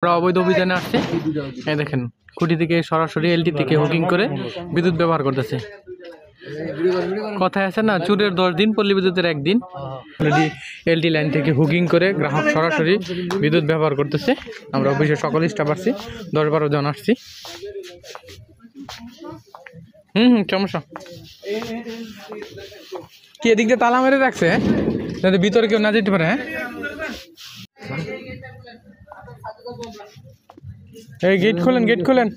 আমরা অবৈধ অভিযানে আসছে। এই দেখেন খুঁটি থেকে সরাসরি এলটি থেকে হুকিং করে বিদ্যুৎ ব্যবহার করতেছে। কথায় আছে না, চুরের 10 দিন পল্লী বিদ্যুতের 1 দিন। অলরেডি এলটি লাইন থেকে হুকিং করে গ্রাহক সরাসরি বিদ্যুৎ ব্যবহার করতেছে। আমরা অফিসে সকল স্টাফ আসছি, 10-12 জন আসছি। সমস্যা কি এদিক দিয়ে তালা মেরে রাখছে যাতে ভিতরে কেউ না যেতে পারে। এই গেট খোলেন, গেট খোলেন।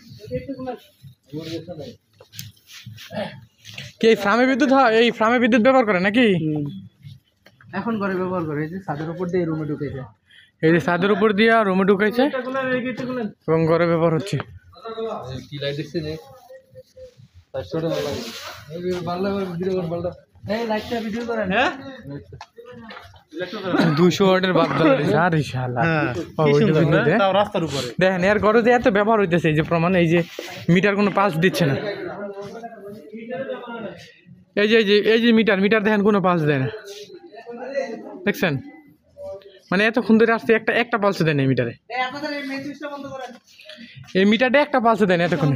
কি এই ফ্রামে বিদ্যুৎ হয়? এই ফ্রামে বিদ্যুৎ ব্যবহার করে নাকি? এখন ঘরে ব্যবহার করে, এই যে ছাদের উপর দিয়ে রুমে ঢুকেছে। এই যে ছাদের উপর দিয়ে রুমে ঢুকেছে এবং ঘরে ব্যবহার হচ্ছে। কি লাইট দেখছে যে 200 ওয়াটের বাল্ব রাস্তার উপরে দেখেন। এর ঘরে যে এত ব্যবহার হইতেছে, এই যে প্রমাণ, এই যে মিটার কোনো পালস দিচ্ছে না। এই যে মিটার দেখেন কোনো পালস দেয় না, দেখছেন? মানে এতক্ষণ ধরে আসছে, একটা পালস দেয় না মিটারে। এই মিটারটা একটা পালস দেয় না এতক্ষণ।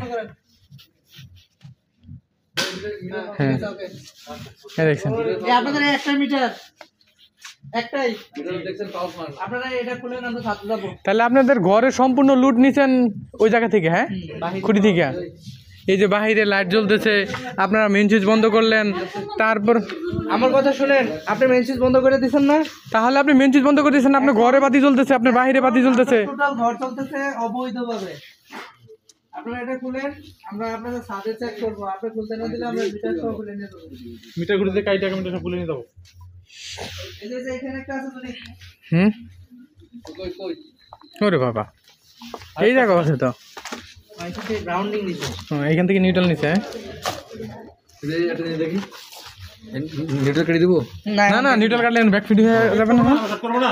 হ্যাঁ দেখছেন, আপনাদের একটা মিটার একটাই আপনারা এটা খুলে না, ছাদে যাবো। তাহলে আপনাদের ঘরে সম্পূর্ণ লুট নিছেন ওই জায়গা থেকে? হ্যাঁ, খুঁটি থেকে। এই যে বাহিরে লাইট জ্বলতেছে, আপনারা মেইন সুইচ বন্ধ করলেন। তারপর আমার কথা শুনেন, আপনি মেইন সুইচ বন্ধ করে দিয়েছেন না? তাহলে আপনি মেইন সুইচ বন্ধ করে দিয়েছেন, আপনার ঘরে বাতি জ্বলতেছে, আপনার বাহিরে বাতি জ্বলতেছে। টোটাল ঘর চলতেছে অবৈধভাবে। আপনারা এটা খুলেন, আমরা আপনাদের ছাদে চেক করব। আপনি খুলতে না দিলে আমরা মিটার সহ খুলে নিয়ে যাব। মিটার খুলে কাই টাকা মিটার সব খুলে নিয়ে যাব। এই যে এখানে একটা আছে যদি কই ওরে বাবা, এই জায়গা আছে তো। আইসিতে গ্রাউন্ডিং নিছে, এখান থেকে নিউট্রাল নিছে। এই এটা দেখি নিউট্রাল কেটে দিব। না না, নিউট্রাল কাটলে ব্যাক ফিট হয়ে যাবে না। করব না,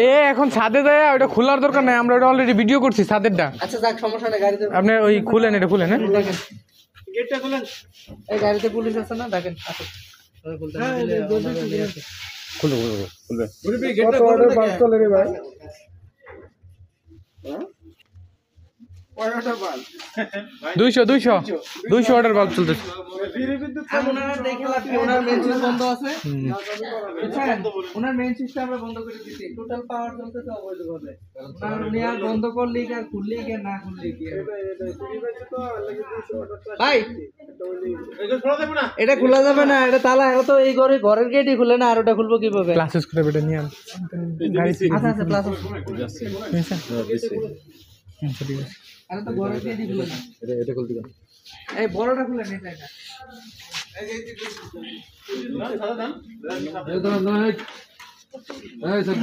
এ এখন ছাদে যায়, ওটা খোলার দরকার নাই, আমরা ওটা অলরেডি ভিডিও করছি ছাদেরটা। আচ্ছা যাক, সমস্যা নাই। গাড়িতে আপনি ওই খুলেন, এটা খুলেন। হ্যাঁ দেখেন, গেটটা খুলেন। এই গাড়িতে পুলিশ আছে না, দেখেন। আসুন, খুলতে না দিলে খুলবে খুলবে। গেটটা খুলে বাস চলে রে ভাই। কয়টা বাল? 200 ওয়াটের বাল্ব চলতেছে। ওনার দেখে লাভ কি, ওনার মেইন সুইচ বন্ধ আছে। বুঝছেন, ওনার মেইন সুইচটা আমরা বন্ধ করে দিয়েছি। টোটাল পাওয়ার চলতেছে অবৈধভাবে। উনি আর বন্ধ করলি কি, আর খুললি কি, না খুললি কি? ভাই এটা খোলা যাবে না, এটা তালা। এটা তো এই ঘরের গেটই খুলে না, আর ওটা খুলবো কিভাবে? ক্লাসেস করে বেটা নিয়ে আন। আচ্ছা আচ্ছা, প্লাস আরে তো ঘরের গেটই খুলে না, এটা খুলতে দাও। এই বড়টা খুলে নে, এটা এই দাও দাও। এই সব